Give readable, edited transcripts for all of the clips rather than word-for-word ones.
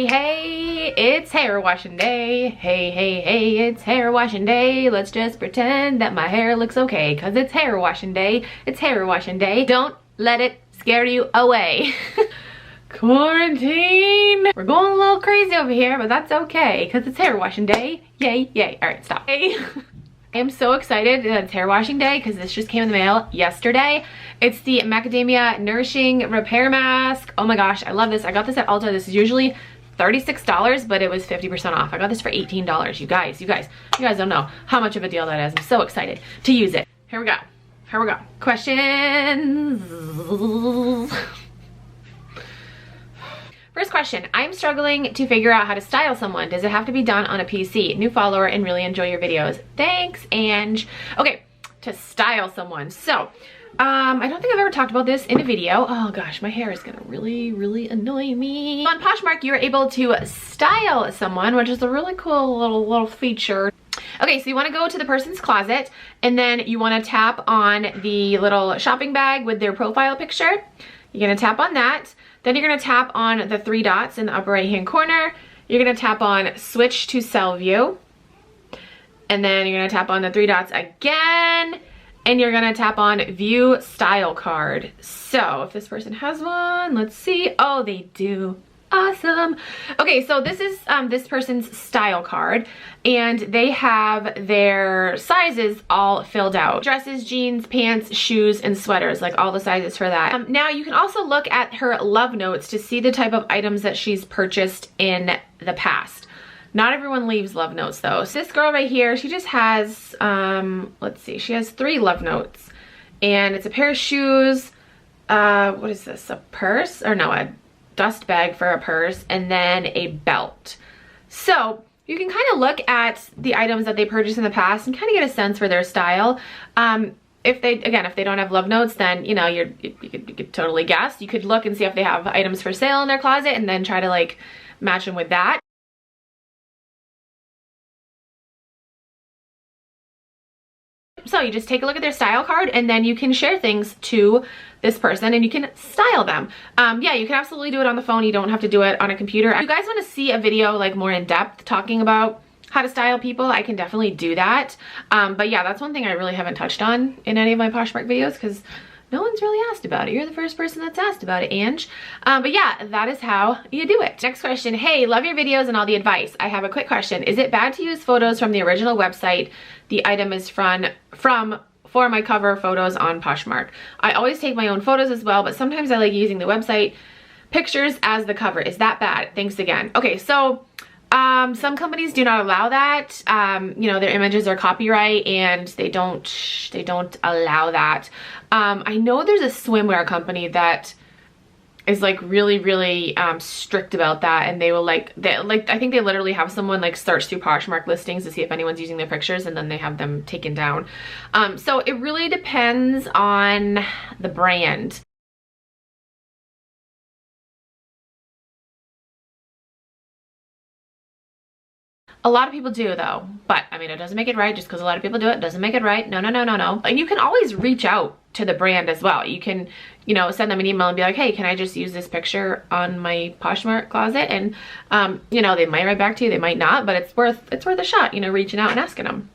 Hey, hey, it's hair washing day. Hey, hey, hey, it's hair washing day. Let's just pretend that my hair looks okay, cause it's hair washing day. It's hair washing day. Don't let it scare you away. Quarantine. We're going a little crazy over here, but that's okay, cause it's hair washing day. Yay, yay. All right, stop. Hey. I am so excited that it's hair washing day because this just came in the mail yesterday. It's the Macadamia Nourishing Repair Mask. Oh my gosh, I love this. I got this at Ulta. This is usually $36, but it was 50% off. I got this for $18. You guys don't know how much of a deal that is. I'm so excited to use it. Here we go. Questions. First question, I'm struggling to figure out how to style someone. Does it have to be done on a PC? New follower and really enjoy your videos. Thanks, Ange. Okay, to style someone. So, I don't think I've ever talked about this in a video. Oh gosh, my hair is gonna really annoy me. On Poshmark, you're able to style someone, which is a really cool little feature. Okay, so you wanna go to the person's closet and then you wanna tap on the little shopping bag with their profile picture. You're gonna tap on that. Then you're gonna tap on the 3 dots in the upper right hand corner. You're gonna tap on switch to cell view. And then you're gonna tap on the 3 dots again. And you're gonna tap on view style card. So if this person has one, let's see. Oh, they do. Awesome. Okay, so this is this person's style card and they have their sizes all filled out. Dresses, jeans, pants, shoes, and sweaters, like all the sizes for that. Now you can also look at her love notes to see the type of items that she's purchased in the past. Not everyone leaves love notes though. So this girl right here, she just has, let's see, she has 3 love notes and it's a pair of shoes, what is this, a purse? Or no, a dust bag for a purse, and then a belt. So you can kind of look at the items that they purchased in the past and kind of get a sense for their style. If they don't have love notes, then you know you could totally guess. You could look and see if they have items for sale in their closet and then try to like match them with that. So you just take a look at their style card and then you can share things to this person and you can style them. Yeah, you can absolutely do it on the phone. You don't have to do it on a computer. If you guys want to see a video like more in depth talking about how to style people, I can definitely do that. But yeah, that's one thing I really haven't touched on in any of my Poshmark videos because no one's really asked about it. You're the first person that's asked about it, Ange. But yeah, that is how you do it. Next question. Hey, love your videos and all the advice. I have a quick question. Is it bad to use photos from the original website the item is from for my cover photos on Poshmark? I always take my own photos as well, but sometimes I like using the website pictures as the cover. Is that bad? Thanks again. Okay, so some companies do not allow that. You know, their images are copyright and they don't allow that. I know there's a swimwear company that is like really strict about that, and they will I think they literally have someone like search through Poshmark listings to see if anyone's using their pictures and then they have them taken down. So it really depends on the brand. A lot of people do though, but I mean, it doesn't make it right. Just because a lot of people do it doesn't make it right. No. And you can always reach out to the brand as well. You can, you know, send them an email and be like, hey, can I just use this picture on my Poshmark closet? And, you know, they might write back to you, they might not, but it's worth a shot, you know, reaching out and asking them.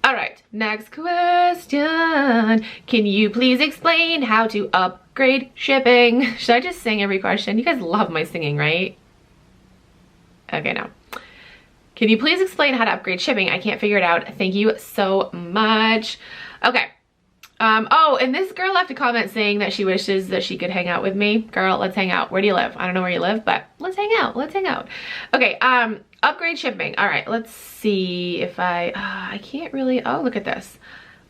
All right, next question. Can you please explain how to upgrade shipping? Should I just sing every question? You guys love my singing, right? Okay, no. Can you please explain how to upgrade shipping? I can't figure it out. Thank you so much. Okay. Oh, and this girl left a comment saying that she wishes that she could hang out with me. Girl, let's hang out. Where do you live? I don't know where you live, but let's hang out. Let's hang out. Okay, upgrade shipping. All right, let's see if I can't really, oh, look at this.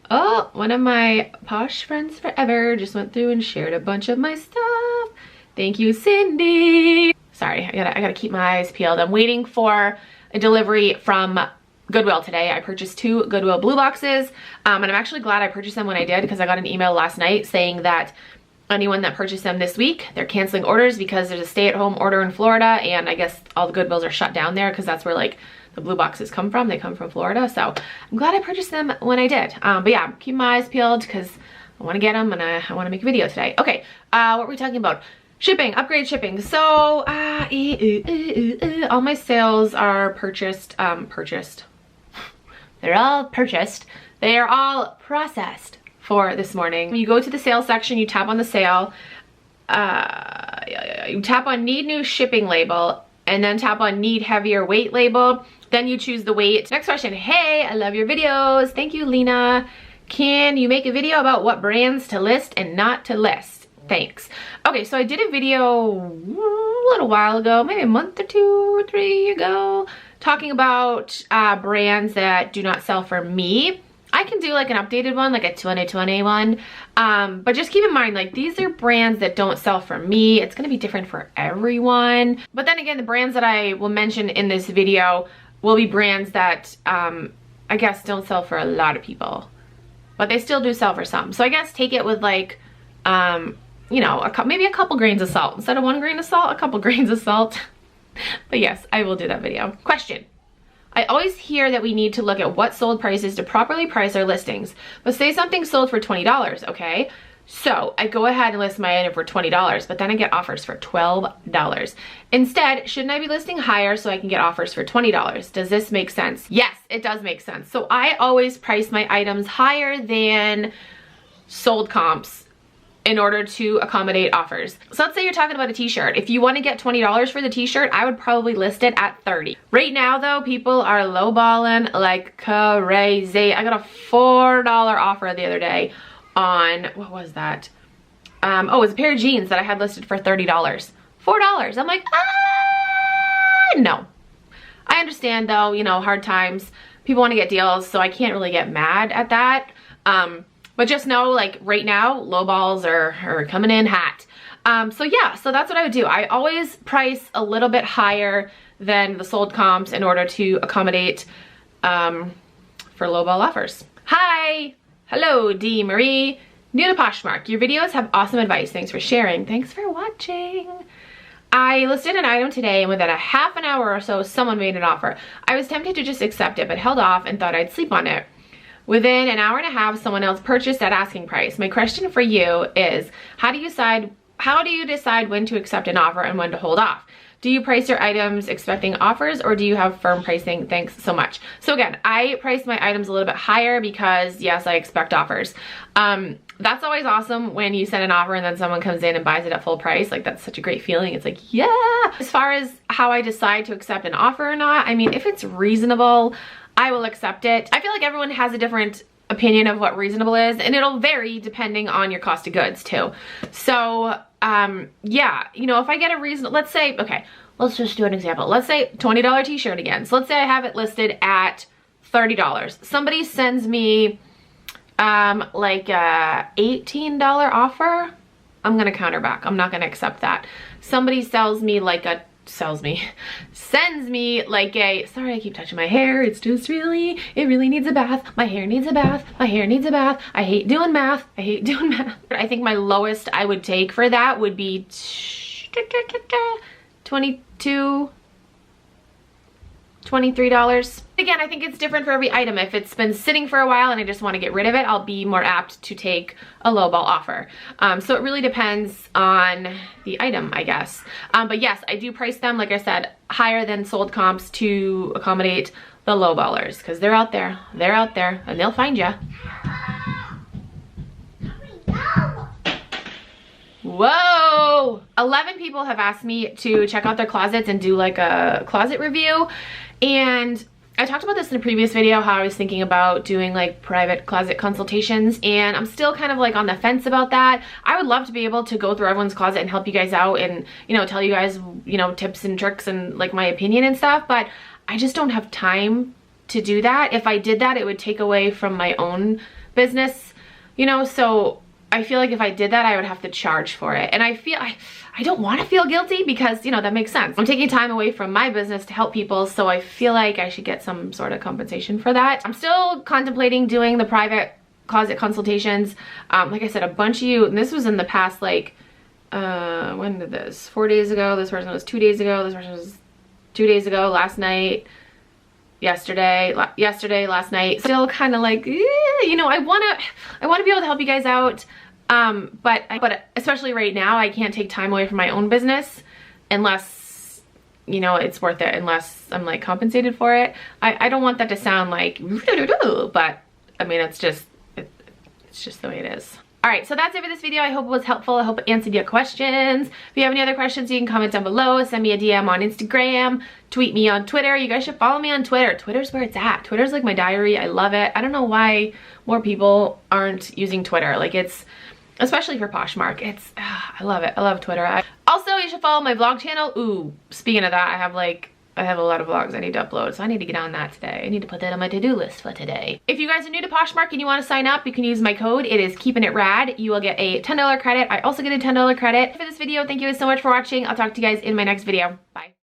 Oh, one of my Posh friends forever just went through and shared a bunch of my stuff. Thank you, Cindy. Sorry, I gotta keep my eyes peeled. I'm waiting for a delivery from Goodwill today. I purchased 2 Goodwill blue boxes, and I'm actually glad I purchased them when I did because I got an email last night saying that anyone that purchased them this week, they're canceling orders because there's a stay-at-home order in Florida, and I guess all the Goodwills are shut down there because that's where like the blue boxes come from. They come from Florida, so I'm glad I purchased them when I did. But yeah, keep my eyes peeled because I want to get them and I want to make a video today. Okay, what were we talking about? Shipping, upgrade shipping. So, all my sales are purchased. They're all purchased. They are all processed for this morning. When you go to the sales section, you tap on the sale. You tap on need new shipping label and then tap on need heavier weight label. Then you choose the weight. Next question. Hey, I love your videos. Thank you, Lena. Can you make a video about what brands to list and not to list? Thanks. Okay, so I did a video a little while ago, maybe a month or 2 or 3 ago, talking about brands that do not sell for me. I can do like an updated one, like a 2020 one, but just keep in mind, like, these are brands that don't sell for me. It's gonna be different for everyone. But then again, the brands that I will mention in this video will be brands that I guess don't sell for a lot of people, but they still do sell for some. So I guess take it with like, you know, maybe a couple grains of salt. Instead of 1 grain of salt, a couple grains of salt. But yes, I will do that video. Question. I always hear that we need to look at what sold prices to properly price our listings. But say something sold for $20, okay? So I go ahead and list my item for $20, but then I get offers for $12. Instead, shouldn't I be listing higher so I can get offers for $20? Does this make sense? Yes, it does make sense. So I always price my items higher than sold comps in order to accommodate offers. So let's say you're talking about a t-shirt. If you want to get $20 for the t-shirt, I would probably list it at $30. Right now though, people are lowballing like crazy. I got a $4 offer the other day on, what was that? Oh, it was a pair of jeans that I had listed for $30. $4. I'm like, no. I understand though, you know, hard times. People want to get deals, so I can't really get mad at that. But just know, like, right now, low balls are coming in hot. So yeah, so that's what I would do. I always price a little bit higher than the sold comps in order to accommodate for low ball offers. Hi, hello, D. Marie. New to Poshmark. Your videos have awesome advice. Thanks for sharing. Thanks for watching. I listed an item today, and within a half an hour or so, someone made an offer. I was tempted to just accept it, but held off and thought I'd sleep on it. Within an hour and a half, someone else purchased at asking price. My question for you is, how do you decide when to accept an offer and when to hold off? Do you price your items expecting offers, or do you have firm pricing? Thanks so much. So again, I price my items a little bit higher because yes, I expect offers. That's always awesome when you send an offer and then someone comes in and buys it at full price. Like, that's such a great feeling. It's like, yeah. As far as how I decide to accept an offer or not, I mean, if it's reasonable, I will accept it. I feel like everyone has a different opinion of what reasonable is, and it'll vary depending on your cost of goods too. So yeah, you know, if I get a reason, let's say, okay, let's just do an example. Let's say $20 t-shirt again. So let's say I have it listed at $30. Somebody sends me like a $18 offer. I'm gonna counter back. I'm not gonna accept that. Somebody sends me like a, sorry, I keep touching my hair. It's just it really needs a bath. My hair needs a bath. My hair needs a bath. I hate doing math. I hate doing math. I think my lowest I would take for that would be $23. Again, I think it's different for every item. If it's been sitting for a while and I just want to get rid of it, I'll be more apt to take a lowball offer. So it really depends on the item, I guess. But yes, I do price them, like I said, higher than sold comps to accommodate the lowballers, because they're out there, and they'll find you. Whoa! 11 people have asked me to check out their closets and do like a closet review. And I talked about this in a previous video, how I was thinking about doing like private closet consultations, and I'm still kind of like on the fence about that. I would love to be able to go through everyone's closet and help you guys out and, you know, tell you guys, you know, tips and tricks and like my opinion and stuff, but I just don't have time to do that. If I did that, it would take away from my own business, you know, so I feel like if I did that, I would have to charge for it. And I feel, I don't want to feel guilty because, you know, that makes sense. I'm taking time away from my business to help people, so I feel like I should get some sort of compensation for that. I'm still contemplating doing the private closet consultations. Like I said, a bunch of you, and this was in the past, like, when did this? 4 days ago. This person was 2 days ago. This person was 2 days ago, last night. Yesterday, last night. Still kind of like, you know, I want to be able to help you guys out. But especially right now, I can't take time away from my own business unless, you know, it's worth it, unless I'm like compensated for it. I don't want that to sound like, but I mean, it's just the way it is. All right, so that's it for this video. I hope it was helpful. I hope it answered your questions. If you have any other questions, you can comment down below. Send me a DM on Instagram. Tweet me on Twitter. You guys should follow me on Twitter. Twitter's where it's at. Twitter's like my diary. I love it. I don't know why more people aren't using Twitter. Like, it's, especially for Poshmark, it's, I love it. I love Twitter. Also, you should follow my vlog channel. Ooh, speaking of that, I have a lot of vlogs I need to upload, so I need to get on that today. I need to put that on my to-do list for today. If you guys are new to Poshmark and you want to sign up, you can use my code. It is KEEPINITRAD. You will get a $10 credit. I also get a $10 credit for this video. Thank you guys so much for watching. I'll talk to you guys in my next video. Bye.